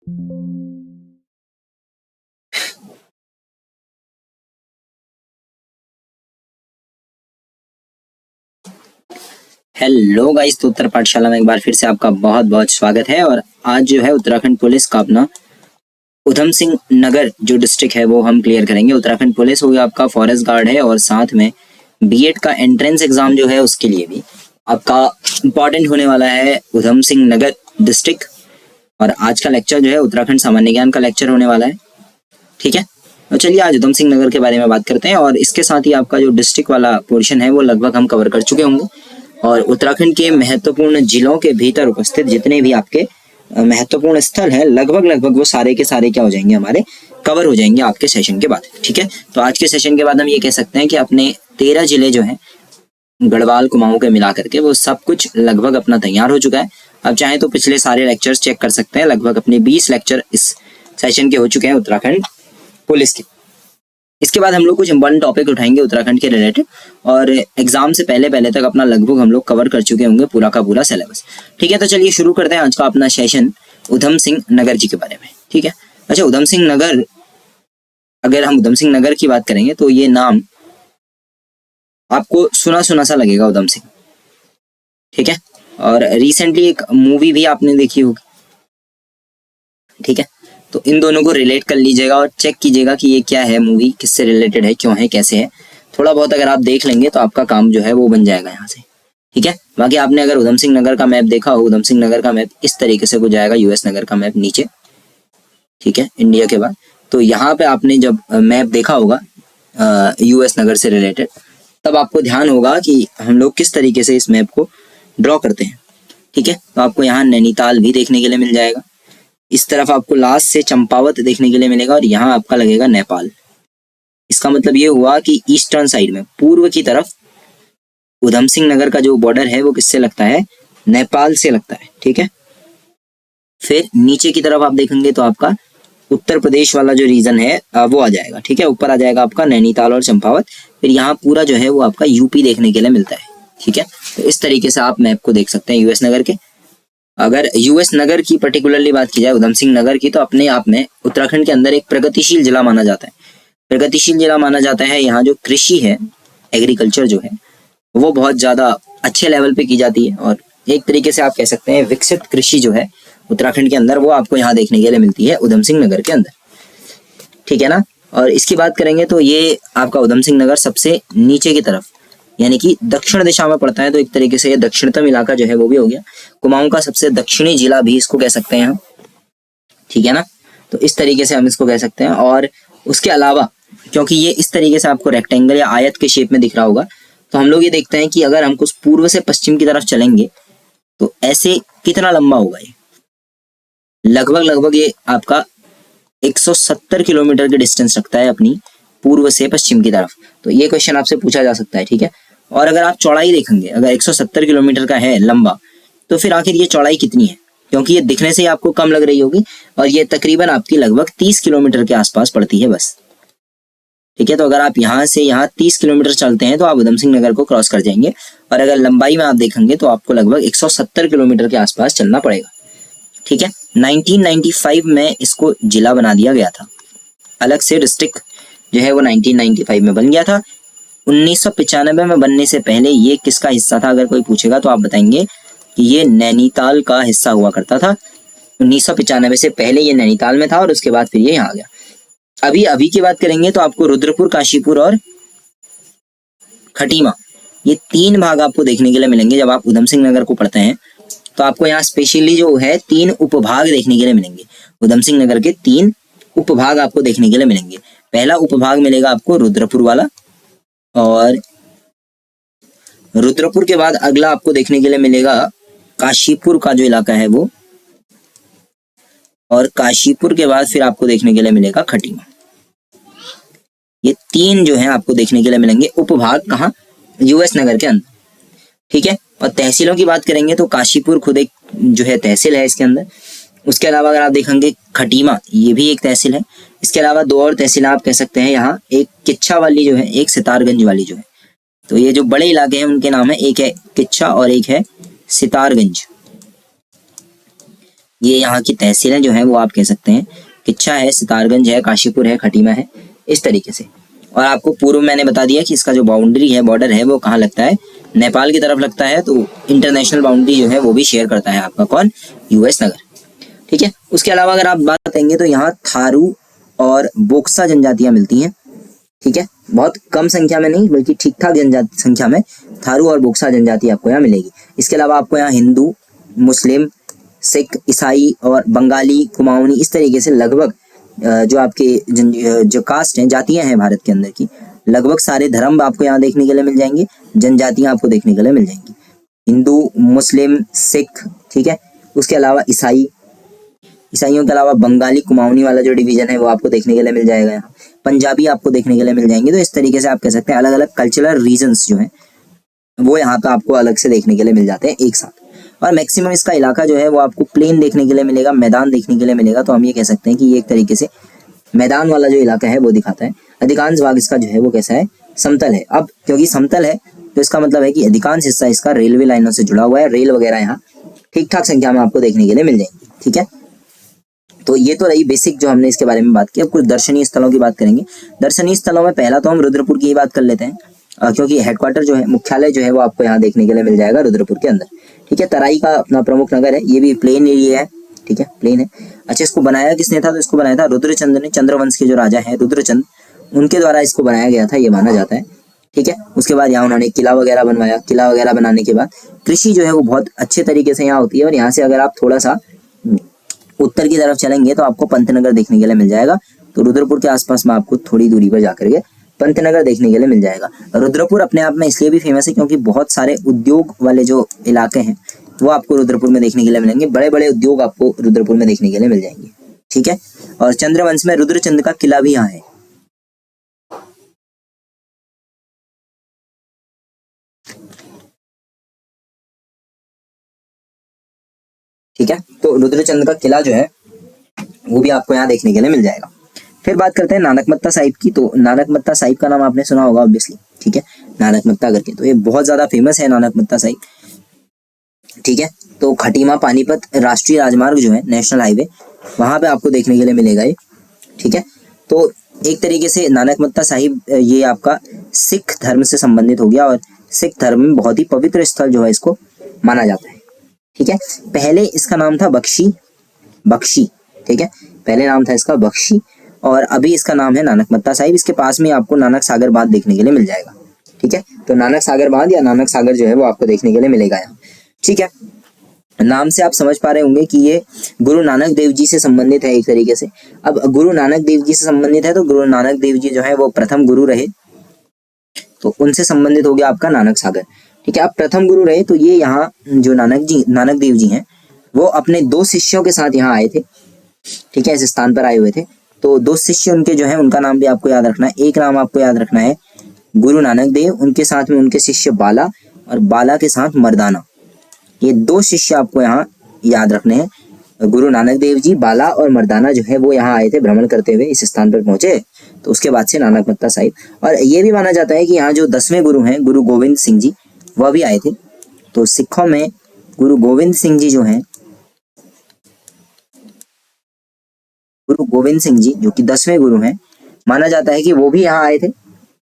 Hello guys, तो उत्तर पाठशाला में एक बार फिर से आपका बहुत बहुत स्वागत है। और आज जो है उत्तराखंड पुलिस का अपना उधम सिंह नगर जो डिस्ट्रिक्ट है वो हम क्लियर करेंगे। उत्तराखंड पुलिस हो गया आपका फॉरेस्ट गार्ड है, और साथ में बीएड का एंट्रेंस एग्जाम जो है उसके लिए भी आपका इम्पोर्टेंट होने वाला है उधम सिंह नगर डिस्ट्रिक्ट। और आज का लेक्चर जो है उत्तराखंड सामान्य ज्ञान का लेक्चर होने वाला है, ठीक है। तो चलिए आज उधम सिंह नगर के बारे में बात करते हैं, और इसके साथ ही आपका जो डिस्ट्रिक्ट वाला पोर्शन है वो लगभग हम कवर कर चुके होंगे। और उत्तराखंड के महत्वपूर्ण जिलों के भीतर उपस्थित जितने भी आपके महत्वपूर्ण स्थल हैं लगभग वो सारे के सारे क्या हो जाएंगे, हमारे कवर हो जाएंगे आपके सेशन के बाद, ठीक है। तो आज के सेशन के बाद हम ये कह सकते हैं कि अपने 13 जिले जो हैं गढ़वाल कुमाऊं के मिला करके वो सब कुछ लगभग अपना तैयार हो चुका है। अब चाहे तो पिछले सारे लेक्चर्स चेक कर सकते हैं, लगभग अपने 20 लेक्चर इस सेशन के हो चुके हैं उत्तराखंड पुलिस के। इसके बाद हम लोग कुछ इंपॉर्टेंट टॉपिक उठाएंगे उत्तराखंड के रिलेटेड, और एग्जाम से पहले तक अपना लगभग हम लोग कवर कर चुके होंगे पूरा का पूरा सिलेबस, ठीक है। तो चलिए शुरू करते हैं आज का अपना सेशन उधम सिंह नगर जी के बारे में, ठीक है। अच्छा, उधम सिंह नगर, अगर हम उधम सिंह नगर की बात करेंगे तो ये नाम आपको सुना सुना सा लगेगा, उधम सिंह, ठीक है। और रिसेंटली एक मूवी भी आपने देखी होगी, ठीक है। तो इन दोनों को रिलेट कर लीजिएगा और चेक कीजिएगा कि ये क्या है मूवी, किससे रिलेटेड है, क्यों है, कैसे है। थोड़ा बहुत अगर आप देख लेंगे तो आपका काम जो है वो बन जाएगा यहाँ से, ठीक है। बाकी आपने अगर उधम सिंह नगर का मैप देखा हो, उधम सिंह नगर का मैप इस तरीके से हो जाएगा, यूएस नगर का मैप नीचे, ठीक है, इंडिया के बाद। तो यहाँ पे आपने जब मैप देखा होगा यूएस नगर से रिलेटेड, तब आपको ध्यान होगा कि हम लोग किस तरीके से इस मैप को ड्रॉ करते हैं, ठीक है। तो आपको यहाँ नैनीताल भी देखने के लिए मिल जाएगा, इस तरफ आपको लास्ट से चंपावत देखने के लिए मिलेगा, और यहाँ आपका लगेगा नेपाल। इसका मतलब ये हुआ कि ईस्टर्न साइड में पूर्व की तरफ उधम सिंह नगर का जो बॉर्डर है वो किससे लगता है, नेपाल से लगता है, ठीक है। फिर नीचे की तरफ आप देखेंगे तो आपका उत्तर प्रदेश वाला जो रीजन है वो आ जाएगा, ठीक है। ऊपर आ जाएगा आपका नैनीताल और चंपावत, फिर यहाँ पूरा जो है वो आपका यूपी देखने के लिए मिलता है, ठीक है। तो इस तरीके से आप मैप को देख सकते हैं यूएस नगर के। अगर यूएस नगर की पर्टिकुलरली बात की जाए, उधम सिंह नगर की, तो अपने आप में उत्तराखंड के अंदर एक प्रगतिशील जिला माना जाता है। प्रगतिशील जिला माना जाता है, यहाँ जो कृषि है, एग्रीकल्चर जो है वो बहुत ज्यादा अच्छे लेवल पे की जाती है, और एक तरीके से आप कह सकते हैं विकसित कृषि जो है उत्तराखंड के अंदर वो आपको यहाँ देखने के लिए मिलती है उधम सिंह नगर के अंदर, ठीक है ना। और इसकी बात करेंगे तो ये आपका उधम सिंह नगर सबसे नीचे की तरफ यानी कि दक्षिण दिशा में पड़ता है, तो एक तरीके से ये दक्षिणतम इलाका जो है वो भी हो गया। कुमाऊं का सबसे दक्षिणी जिला भी इसको कह सकते हैं हम, ठीक है ना। तो इस तरीके से हम इसको कह सकते हैं। और उसके अलावा क्योंकि ये इस तरीके से आपको रेक्टेंगल या आयत के शेप में दिख रहा होगा, तो हम लोग ये देखते हैं कि अगर हम कुछ पूर्व से पश्चिम की तरफ चलेंगे तो ऐसे कितना लंबा होगा ये, लगभग ये आपका 170 किलोमीटर की डिस्टेंस रखता है अपनी पूर्व से पश्चिम की तरफ। तो ये क्वेश्चन आपसे पूछा जा सकता है, ठीक है। और अगर आप चौड़ाई देखेंगे, अगर 170 किलोमीटर का है लंबा, तो फिर आखिर ये चौड़ाई कितनी है, क्योंकि ये दिखने से ही आपको कम लग रही होगी, और ये तकरीबन आपकी लगभग 30 किलोमीटर के आसपास पड़ती है बस, ठीक है। तो अगर आप यहाँ से यहाँ 30 किलोमीटर चलते हैं तो आप उधम सिंह नगर को क्रॉस कर जाएंगे, और अगर लंबाई में आप देखेंगे तो आपको लगभग 170 किलोमीटर के आसपास चलना पड़ेगा, ठीक है। 1995 में इसको जिला बना दिया गया था, अलग से डिस्ट्रिक्ट जो है वो 1995 में बन गया था। 1995 में बनने से पहले ये किसका हिस्सा था, अगर कोई पूछेगा तो आप बताएंगे कि ये नैनीताल का हिस्सा हुआ करता था। 1995 से पहले ये नैनीताल में था, और उसके बाद फिर ये यहाँ आ गया। अभी की बात करेंगे तो आपको रुद्रपुर, काशीपुर और खटीमा, ये 3 भाग आपको देखने के लिए मिलेंगे। जब आप उधम सिंह नगर को पढ़ते हैं तो आपको यहाँ स्पेशली जो है 3 उपभाग देखने के लिए मिलेंगे। उधम सिंह नगर के 3 उपभाग आपको देखने के लिए मिलेंगे। पहला उपभाग मिलेगा आपको रुद्रपुर वाला, और रुद्रपुर के बाद अगला आपको देखने के लिए मिलेगा काशीपुर का जो इलाका है वो, और काशीपुर के बाद फिर आपको देखने के लिए मिलेगा खटीमा। ये 3 जो है आपको देखने के लिए मिलेंगे उपभाग, कहाँ, यूएस नगर के अंदर, ठीक है। और तहसीलों की बात करेंगे तो काशीपुर खुद एक जो है तहसील है इसके अंदर। उसके अलावा अगर आप देखेंगे खटीमा, ये भी एक तहसील है। इसके अलावा 2 और तहसील आप कह सकते हैं यहाँ, एक किच्छा वाली जो है, एक सितारगंज वाली जो है। तो ये जो बड़े इलाके हैं उनके नाम है, एक है किच्छा और एक है सितारगंज। ये यहाँ की तहसीलें जो हैं वो आप कह सकते हैं, किच्छा है, सितारगंज है, काशीपुर है, खटीमा है, इस तरीके से। और आपको पूर्व मैंने बता दिया कि इसका जो बाउंड्री है, बॉर्डर है, वो कहाँ लगता है, नेपाल की तरफ लगता है। तो इंटरनेशनल बाउंड्री जो है वो भी शेयर करता है आपका कौन, यूएस नगर। ठीक है। उसके अलावा अगर आप बात करेंगे तो यहाँ थारू और बोक्सा जनजातियां मिलती हैं। ठीक है, बहुत कम संख्या में नहीं बल्कि ठीक ठाक जनजाति संख्या में थारू और बोक्सा जनजाति आपको यहाँ मिलेगी। इसके अलावा आपको यहाँ हिंदू, मुस्लिम, सिख, ईसाई और बंगाली, कुमाऊनी, इस तरीके से लगभग जो आपके जो कास्ट हैं, जातियां हैं भारत के अंदर की, लगभग सारे धर्म आपको यहाँ देखने के लिए मिल जाएंगे, जनजातियां आपको देखने के लिए मिल जाएंगी। हिंदू, मुस्लिम, सिख, ठीक है, उसके अलावा ईसाइयों के अलावा बंगाली, कुमाऊनी वाला जो डिवीजन है वो आपको देखने के लिए मिल जाएगा। यहाँ पंजाबी आपको देखने के लिए मिल जाएंगे। तो इस तरीके से आप कह सकते हैं अलग अलग कल्चरल रीजन्स जो हैं वो यहाँ पे आपको अलग से देखने के लिए मिल जाते हैं एक साथ। और मैक्सिमम इसका इलाका जो है वो आपको प्लेन देखने के लिए मिलेगा, मैदान देखने के लिए मिलेगा। तो हम ये कह सकते हैं कि ये एक तरीके से मैदान वाला जो इलाका है वो दिखाता है। अधिकांश भाग इसका जो है वो कैसा है, समतल है। अब क्योंकि समतल है तो इसका मतलब है कि अधिकांश हिस्सा इसका रेलवे लाइनों से जुड़ा हुआ है। रेल वगैरह यहाँ ठीक ठाक संख्या में आपको देखने के लिए मिल जाएंगी। ठीक है, तो ये तो रही बेसिक जो हमने इसके बारे में बात की। अब कुछ दर्शनीय स्थलों की बात करेंगे। दर्शनीय स्थलों में पहला तो हम रुद्रपुर की ही बात कर लेते हैं, क्योंकि हेडक्वार्टर जो है, मुख्यालय जो है वो आपको यहाँ देखने के लिए मिल जाएगा रुद्रपुर के अंदर। ठीक है, तराई का अपना प्रमुख नगर है, ये भी प्लेन एरिया है। ठीक है, प्लेन है। अच्छा, इसको बनाया किसने था, तो इसको बनाया था रुद्रचंद्र ने। चंद्रवंश के जो राजा हैं रुद्रचंद, उनके द्वारा इसको बनाया गया था, ये माना जाता है। ठीक है, उसके बाद यहाँ उन्होंने किला वगैरह बनवाया। किला वगैरह बनाने के बाद कृषि जो है वो बहुत अच्छे तरीके से यहाँ होती है। और यहाँ से अगर आप थोड़ा सा उत्तर की तरफ चलेंगे तो आपको पंतनगर देखने के लिए मिल जाएगा। तो रुद्रपुर के आसपास में आपको थोड़ी दूरी पर जाकर के पंतनगर देखने के लिए मिल जाएगा। रुद्रपुर अपने आप में इसलिए भी फेमस है क्योंकि बहुत सारे उद्योग वाले जो इलाके हैं वो आपको रुद्रपुर में देखने के लिए मिलेंगे। बड़े बड़े उद्योग आपको रुद्रपुर में देखने के लिए मिल जाएंगे। ठीक है, और चंद्रवंश में रुद्रचंद का किला भी यहाँ है। ठीक है, तो रुद्रचंद का किला जो है वो भी आपको यहाँ देखने के लिए मिल जाएगा। फिर बात करते हैं नानकमत्ता साहिब की। तो नानकमत्ता साहिब का नाम आपने सुना होगा ऑब्वियसली। ठीक है, नानकमत्ता करके, तो ये बहुत ज्यादा फेमस है नानकमत्ता साहिब। ठीक है, तो खटीमा पानीपत राष्ट्रीय राजमार्ग जो है, नेशनल हाईवे, वहां पे आपको देखने के लिए मिलेगा ये। ठीक है, तो एक तरीके से नानकमत्ता साहिब ये आपका सिख धर्म से संबंधित हो गया और सिख धर्म में बहुत ही पवित्र स्थल जो है इसको माना जाता है। ठीक है, पहले इसका नाम था बख्शी। ठीक है, पहले नाम था इसका बख्शी और अभी इसका नाम है नानकमत्ता साहिब। इसके पास में आपको नानक सागर बांध देखने के लिए मिल जाएगा। ठीक है, तो नानक सागर बांध या नानक सागर जो है वो आपको देखने के लिए मिलेगा यहाँ। ठीक है, नाम से आप समझ पा रहे होंगे कि ये गुरु नानक देव जी से संबंधित है एक तरीके से। अब गुरु नानक देव जी से संबंधित है तो गुरु नानक देव जी जो है वो प्रथम गुरु रहे, तो उनसे संबंधित हो गया आपका नानक सागर। ठीक है, अब प्रथम गुरु रहे तो ये यहाँ जो नानक देव जी हैं वो अपने 2 शिष्यों के साथ यहाँ आए थे। ठीक है, इस स्थान पर आए हुए थे। तो 2 शिष्य उनके जो है उनका नाम भी आपको याद रखना है। एक नाम आपको याद रखना है गुरु नानक देव, उनके साथ में उनके शिष्य बाला और बाला के साथ मर्दाना। ये 2 शिष्य आपको यहाँ याद रखने हैं। गुरु नानक देव जी, बाला और मर्दाना जो है वो यहाँ आए थे भ्रमण करते हुए, इस स्थान पर पहुंचे। तो उसके बाद से नानकमत्ता साहिब। और ये भी माना जाता है कि यहाँ जो 10वें गुरु हैं गुरु गोविंद सिंह जी, वह भी आए थे। तो सिखों में गुरु गोविंद सिंह जी जो हैं, गुरु गोविंद सिंह जी जो कि 10वें गुरु हैं, माना जाता है कि वो भी यहाँ आए थे।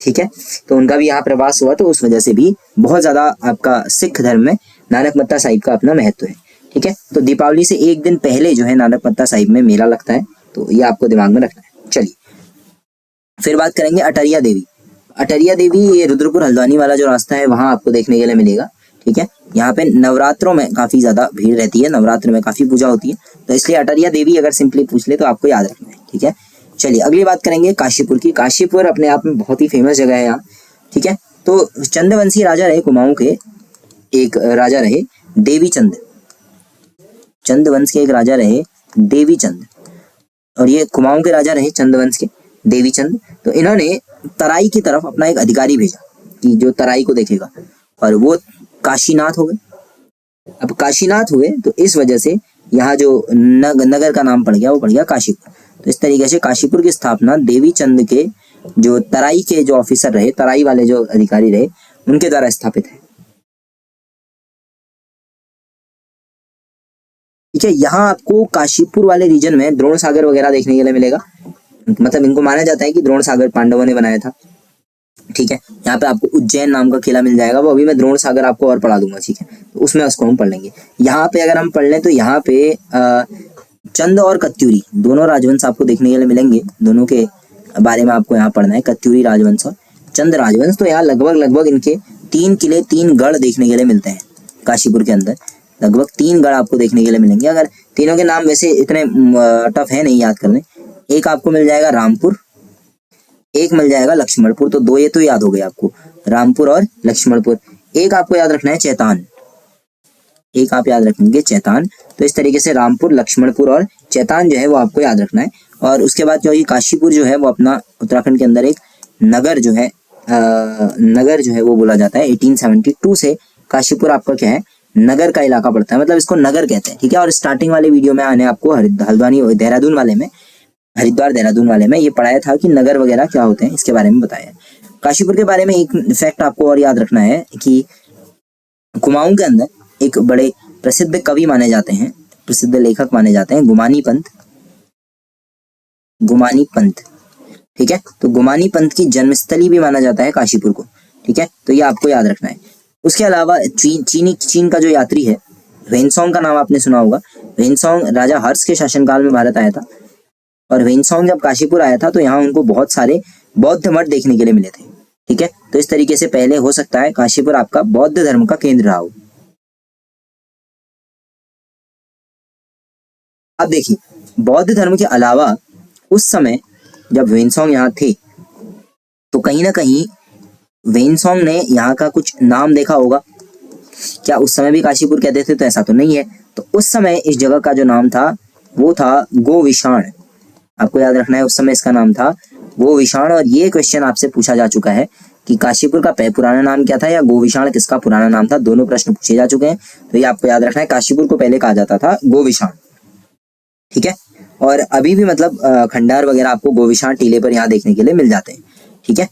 ठीक है, तो उनका भी यहाँ प्रवास हुआ। तो उस वजह से भी बहुत ज्यादा आपका सिख धर्म में नानकमत्ता साहिब का अपना महत्व है। ठीक है, तो दीपावली से एक दिन पहले जो है नानकमत्ता साहिब में मेला लगता है, तो ये आपको दिमाग में रखना है। चलिए फिर बात करेंगे अटरिया देवी। अटरिया देवी ये रुद्रपुर हल्द्वानी वाला जो रास्ता है वहां आपको देखने के लिए मिलेगा। ठीक है, यहाँ पे नवरात्रों में काफी ज्यादा भीड़ रहती है, नवरात्र में काफी पूजा होती है, तो इसलिए अटरिया देवी अगर सिंपली पूछ ले तो आपको याद रखना है। ठीक है, चलिए अगली बात करेंगे काशीपुर की। काशीपुर अपने आप में बहुत ही फेमस जगह है यहाँ। ठीक है, तो चंद्रवंशी राजा रहे कुमाऊं के, एक राजा रहे देवीचंद। चंद्रवंश के एक राजा रहे देवीचंद और ये कुमाऊं के राजा रहे चंद्रवंश के देवीचंद। तो इन्होंने तराई की तरफ अपना एक अधिकारी भेजा कि जो तराई को देखेगा, और वो काशीनाथ हो गए। अब काशीनाथ हुए तो इस वजह से यहाँ जो नगर का नाम पड़ गया वो पड़ गया काशीपुर। तो इस तरीके से काशीपुर की स्थापना देवीचंद के जो तराई के जो ऑफिसर रहे, तराई वाले जो अधिकारी रहे, उनके द्वारा स्थापित है। ठीक ठीक है। यहाँ आपको काशीपुर वाले रीजन में द्रोण सागर वगैरह देखने के लिए मिलेगा, मतलब इनको माना जाता है कि द्रोण सागर पांडवों ने बनाया था, ठीक है। यहाँ पे आपको उज्जैन नाम का किला मिल जाएगा, वो अभी मैं द्रोण सागर आपको और पढ़ा दूंगा, ठीक है, तो उसमें उसको हम पढ़ लेंगे। यहाँ पे अगर हम पढ़ लें तो यहाँ पे चंद और कत्यूरी दोनों राजवंश आपको देखने के लिए मिलेंगे, दोनों के बारे में आपको यहाँ पढ़ना है, कत्यूरी राजवंश और चंद राजवंश। तो यहाँ लगभग इनके 3 किले 3 गढ़ देखने के लिए मिलते हैं काशीपुर के अंदर, लगभग 3 गढ़ आपको देखने के लिए मिलेंगे। अगर तीनों के नाम वैसे इतने टफ है नहीं याद करने, एक आपको मिल जाएगा रामपुर, एक मिल जाएगा लक्ष्मणपुर, तो 2 ये तो याद हो गए आपको, रामपुर और लक्ष्मणपुर। एक आपको याद रखना है चैतान, एक आप याद रखेंगे चैतान। तो इस तरीके से रामपुर, लक्ष्मणपुर और चैतान जो है वो आपको याद रखना है। और उसके बाद जो है काशीपुर जो है वो अपना उत्तराखंड के अंदर एक नगर जो है वो बोला जाता है। 1872 से काशीपुर आपका क्या है, नगर का इलाका पड़ता है, मतलब इसको नगर कहते हैं, ठीक है। और स्टार्टिंग वाले वीडियो में आने आपको हरिद्वार देहरादून वाले में ये पढ़ाया था कि नगर वगैरह क्या होते हैं, इसके बारे में बताया। काशीपुर के बारे में एक फैक्ट आपको और याद रखना है कि कुमाऊं के अंदर एक बड़े प्रसिद्ध कवि माने जाते हैं, प्रसिद्ध लेखक माने जाते हैं, गुमानी पंत, ठीक है। तो गुमानी पंत की जन्मस्थली भी माना जाता है काशीपुर को, ठीक है, तो ये आपको याद रखना है। उसके अलावा चीन का जो यात्री है वेनसोंग का नाम आपने सुना होगा। वेनसोंग राजा हर्ष के शासनकाल में भारत आया था, और वेनसोंग जब काशीपुर आया था तो यहाँ उनको बहुत सारे बौद्ध मठ देखने के लिए मिले थे, ठीक है। तो इस तरीके से पहले हो सकता है काशीपुर आपका बौद्ध धर्म का केंद्र रहा हो। अब देखिए, बौद्ध धर्म के अलावा उस समय जब वेनसोंग यहाँ थे तो कहीं ना कहीं वेनसोंग ने यहाँ का कुछ नाम देखा होगा। क्या उस समय भी काशीपुर कहते थे? तो ऐसा तो नहीं है। तो उस समय इस जगह का जो नाम था वो था गोविशाण, आपको याद रखना है, उस समय इसका नाम था गोविशाण। और ये क्वेश्चन आपसे पूछा जा चुका है कि काशीपुर का पुराना नाम क्या था या गोविशाण किसका पुराना नाम था, दोनों प्रश्न पूछे जा चुके हैं। तो ये आपको याद रखना है, काशीपुर को पहले कहा जाता था गोविशाण, ठीक है। और अभी भी मतलब खंडार वगैरह आपको गोविशाण टीले पर यहाँ देखने के लिए मिल जाते हैं, ठीक है।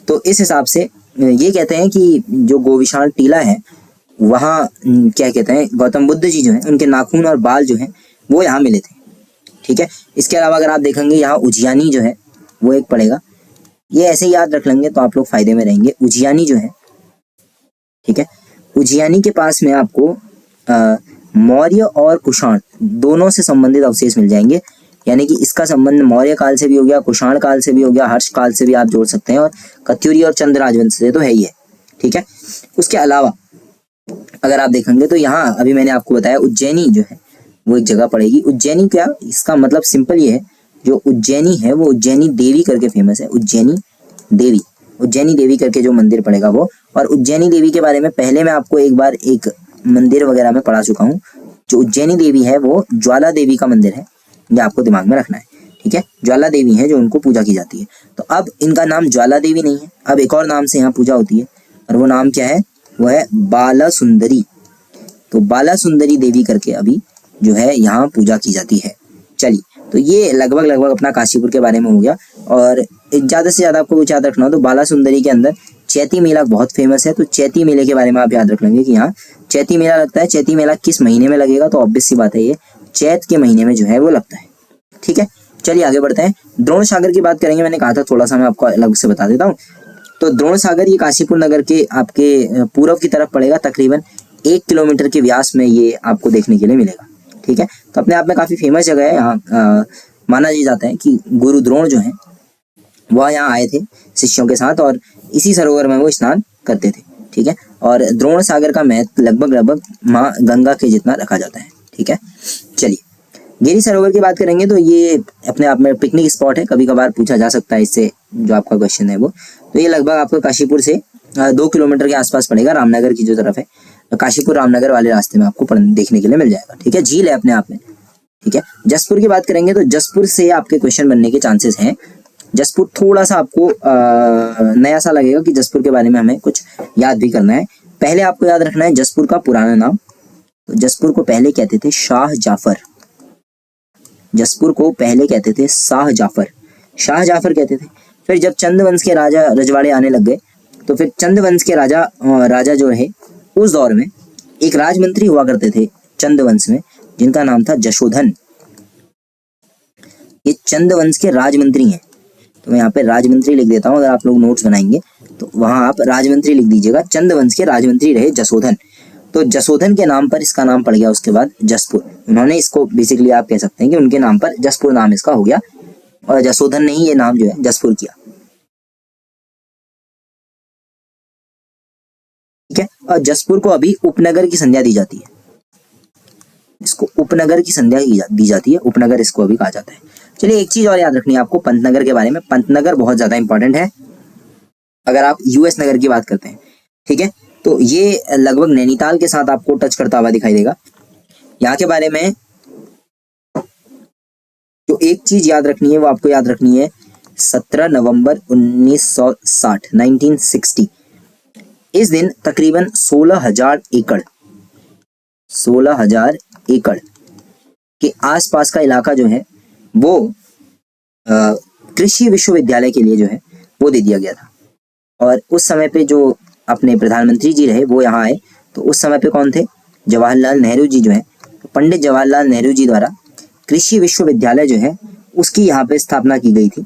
तो इस हिसाब से ये कहते हैं कि जो गोविशाण टीला है वहाँ क्या कहते हैं, गौतम बुद्ध जी जो है उनके नाखून और बाल जो है वो यहाँ मिले थे, ठीक है। इसके अलावा अगर आप देखेंगे यहाँ उज्जैनी जो है वो एक पड़ेगा, ये ऐसे याद रख लेंगे तो आप लोग फायदे में रहेंगे। उज्जैनी जो है, ठीक है, उज्जैनी के पास में आपको मौर्य और कुषाण दोनों से संबंधित अवशेष मिल जाएंगे, यानी कि इसका संबंध मौर्य काल से भी हो गया, कुषाण काल से भी हो गया, हर्ष काल से भी आप जोड़ सकते हैं, और कत्यूरी और चंद राजवंश से तो है ही है, ठीक है। उसके अलावा अगर आप देखेंगे तो यहाँ अभी मैंने आपको बताया उज्जैनी जो है वो एक जगह पड़ेगी। उज्जैनी क्या, इसका मतलब सिंपल ये है, जो उज्जैनी है वो उज्जैनी देवी करके फेमस है, उज्जैनी देवी करके जो मंदिर पड़ेगा वो। और उज्जैनी देवी के बारे में पहले मैं आपको एक बार एक मंदिर वगैरह में पढ़ा चुका हूँ। जो उज्जैनी देवी है वो ज्वाला देवी का मंदिर है, ये आपको दिमाग में रखना है, ठीक है। ज्वाला देवी है जो उनको पूजा की जाती है। तो अब इनका नाम ज्वाला देवी नहीं है, अब एक और नाम से यहाँ पूजा होती है, और वो नाम क्या है, वो है बाला सुंदरी। तो बाला सुंदरी देवी करके अभी जो है यहाँ पूजा की जाती है। चलिए, तो ये लगभग अपना काशीपुर के बारे में हो गया। और ज़्यादा से ज़्यादा आपको कुछ याद रखना हो तो बाला सुंदरी के अंदर चैती मेला बहुत फेमस है। तो चैती मेले के बारे में आप याद रख लेंगे कि यहाँ चैती मेला लगता है। चैती मेला किस महीने में लगेगा, तो ऑब्वियस सी बात है ये चैत के महीने में जो है वो लगता है, ठीक है। चलिए आगे बढ़ते हैं। द्रोण सागर की बात करेंगे, मैंने कहा था थोड़ा सा मैं आपको अलग से बता देता हूँ। तो द्रोण सागर ये काशीपुर नगर के आपके पूर्व की तरफ पड़ेगा, तकरीबन 1 किलोमीटर के व्यास में ये आपको देखने के लिए मिलेगा, ठीक है। तो अपने आप में काफी फेमस जगह है। यहाँ माना ही जाता है कि गुरु द्रोण जो है वह यहाँ आए थे शिष्यों के साथ, और इसी सरोवर में वो स्नान करते थे, ठीक है। और द्रोण सागर का महत्व लगभग माँ गंगा के जितना रखा जाता है, ठीक है। चलिए, गिरी सरोवर की बात करेंगे तो ये अपने आप में पिकनिक स्पॉट है, कभी कभार पूछा जा सकता है इससे जो आपका क्वेश्चन है वो। तो ये लगभग आपको काशीपुर से 2 किलोमीटर के आसपास पड़ेगा, रामनगर की जो तरफ है, काशीपुर रामनगर वाले रास्ते में आपको देखने के लिए मिल जाएगा, ठीक है। झील है अपने आप में, ठीक है। जसपुर की बात करेंगे तो जसपुर से आपके क्वेश्चन बनने के चांसेस हैं। जसपुर थोड़ा सा आपको नया सा लगेगा कि जसपुर के बारे में हमें कुछ याद भी करना है। पहले आपको याद रखना है जसपुर का पुराना नाम। तो जसपुर को पहले कहते थे शाह जाफर, जसपुर को पहले कहते थे शाह जाफर कहते थे। फिर जब चंद वंश के राजा रजवाड़े आने लग गए तो फिर चंद वंश के राजा जो है उस दौर में एक राजमंत्री हुआ करते थे चंद वंश में, जिनका नाम था जशोधन। ये चंद वंश के राजमंत्री हैं। तो मैं यहाँ पे राजमंत्री लिख देता हूँ, अगर आप लोग नोट्स बनाएंगे तो वहां आप राजमंत्री लिख दीजिएगा। चंद वंश के राजमंत्री रहे जशोधन। तो जशोधन के नाम पर इसका नाम पड़ गया उसके बाद जसपुर। उन्होंने इसको बेसिकली आप कह सकते हैं कि उनके नाम पर जसपुर नाम इसका हो गया, और जशोधन ने ही ये नाम जो है जसपुर किया। ठीक है, और जसपुर को अभी उपनगर की संज्ञा दी जाती है। इसको उपनगर की संज्ञा दी जाती है, उपनगर इसको अभी कहा जाता है। चलिए एक चीज और याद रखनी है आपको पंतनगर के बारे में। पंतनगर बहुत ज्यादा इंपॉर्टेंट है अगर आप यूएस नगर की बात करते हैं। ठीक है, तो ये लगभग नैनीताल के साथ आपको टच करता हुआ दिखाई देगा। यहाँ के बारे में जो एक चीज याद रखनी है वो आपको याद रखनी है 17 नवंबर 1960 1960। इस दिन तकरीबन 16,000 एकड़ के आसपास का इलाका जो है वो कृषि विश्वविद्यालय के लिए जो है वो दे दिया गया था। और उस समय पे जो अपने प्रधानमंत्री जी रहे वो यहाँ आए, तो उस समय पे कौन थे? जवाहरलाल नेहरू जी जो है। पंडित जवाहरलाल नेहरू जी द्वारा कृषि विश्वविद्यालय जो है उसकी यहाँ पे स्थापना की गई थी।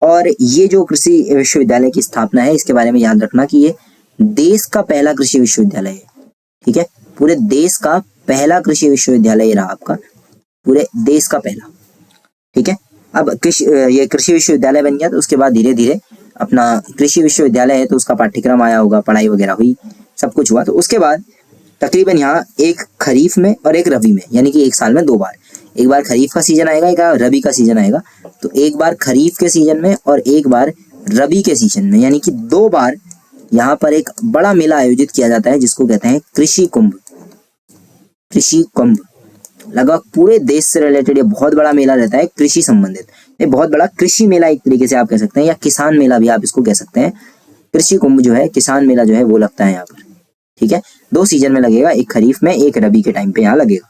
और ये जो कृषि विश्वविद्यालय की स्थापना है इसके बारे में याद रखना कि ये देश का पहला कृषि विश्वविद्यालय है। ठीक है, पूरे देश का पहला कृषि विश्वविद्यालय ये रहा आपका, पूरे देश का पहला। ठीक है, अब ये कृषि विश्वविद्यालय बन गया तो उसके बाद धीरे धीरे अपना कृषि विश्वविद्यालय है तो उसका पाठ्यक्रम आया होगा, पढ़ाई वगैरह हुई, सब कुछ हुआ। तो उसके बाद तकरीबन यहाँ एक खरीफ में और एक रबी में, यानी कि एक साल में 2 बार, एक बार खरीफ का सीजन आएगा, एक रबी का सीजन आएगा। तो एक बार खरीफ के सीजन में और एक बार रबी के सीजन में, यानी कि 2 बार यहाँ पर एक बड़ा मेला आयोजित किया जाता है जिसको कहते हैं कृषि कुंभ। कृषि कुंभ लगभग पूरे देश से रिलेटेड ये बहुत बड़ा मेला रहता है कृषि संबंधित। ये बहुत बड़ा कृषि मेला एक तरीके से आप कह सकते हैं, या किसान मेला भी आप इसको कह सकते हैं। कृषि कुंभ जो है, किसान मेला जो है वो लगता है यहाँ पर। ठीक है, 2 सीजन में लगेगा, एक खरीफ में एक रबी के टाइम पे यहाँ लगेगा।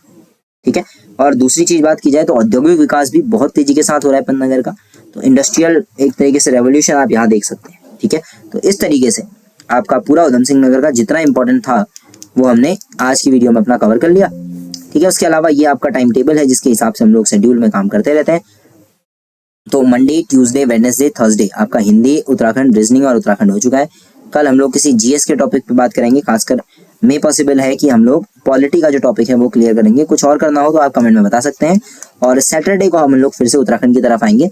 ठीक है, और दूसरी चीज बात की जाए तो औद्योगिक विकास भी बहुत तेजी के साथ हो रहा है पंतनगर का। तो इंडस्ट्रियल एक तरीके से रेवोल्यूशन आप यहाँ देख सकते हैं। ठीक है, तो इस तरीके से आपका पूरा उधम सिंह नगर का जितना इंपॉर्टेंट था वो हमने आज की वीडियो में अपना कवर कर लिया। ठीक है, उसके अलावा ये आपका टाइम टेबल है जिसके हिसाब से हम लोग शेड्यूल में काम करते रहते हैं। तो मंडे, ट्यूसडे, वेडनेसडे, थर्सडे आपका हिंदी, उत्तराखंड, रीजनिंग और उत्तराखंड हो चुका है। कल हम लोग किसी जीएस के टॉपिक पे बात करेंगे, खासकर मे पॉसिबल है कि हम लोग पॉलिटी का जो टॉपिक है वो क्लियर करेंगे। कुछ और करना हो तो आप कमेंट में बता सकते हैं। और सैटरडे को हम लोग फिर से उत्तराखंड की तरफ आएंगे।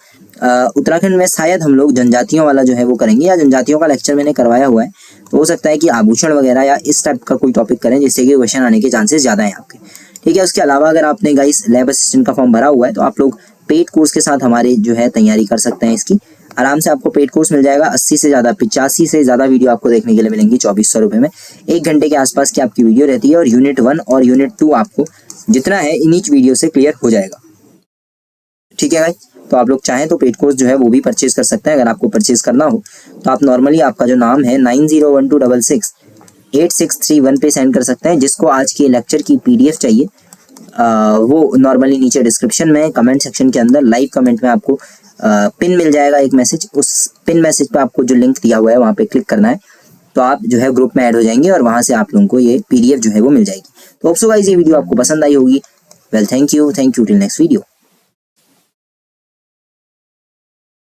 उत्तराखंड में शायद हम लोग जनजातियों वाला जो है वो करेंगे, या जनजातियों का लेक्चर मैंने करवाया हुआ है, तो हो सकता है कि आभूषण वगैरह या इस टाइप का कोई टॉपिक करें जिससे कि क्वेश्चन आने के चांसेस ज्यादा हैं आपके। ठीक है, उसके अलावा अगर आपने गाइस लैब असिस्टेंट का फॉर्म भरा हुआ है तो आप लोग पेड कोर्स के साथ हमारे जो है तैयारी कर सकते हैं। इसकी आराम से आपको पेड कोर्स मिल जाएगा। 80 से ज़्यादा 85 से ज़्यादा वीडियो आपको देखने के लिए मिलेंगी 2400 रुपये में। 1 घंटे के आसपास की आपकी वीडियो रहती है, और यूनिट 1 और यूनिट 2 आपको जितना है इन्हीं वीडियो से क्लियर हो जाएगा। ठीक है गाइस, तो आप लोग चाहें तो पेड कोर्स जो है वो भी परचेज कर सकते हैं। अगर आपको परचेज करना हो तो आप नॉर्मली आपका जो नाम है 9012668631 पे सेंड कर सकते हैं। जिसको आज की लेक्चर की PDF चाहिए वो नॉर्मली नीचे डिस्क्रिप्शन में कमेंट सेक्शन के अंदर लाइव कमेंट में आपको पिन मिल जाएगा एक मैसेज। उस पिन मैसेज पे आपको जो लिंक दिया हुआ है वहाँ पे क्लिक करना है, तो आप जो है ग्रुप में ऐड हो जाएंगे और वहाँ से आप लोगों को ये PDF जो है वो मिल जाएगी। तो होप सो गाइस ये वीडियो आपको पसंद आई होगी। Well thank you till next video.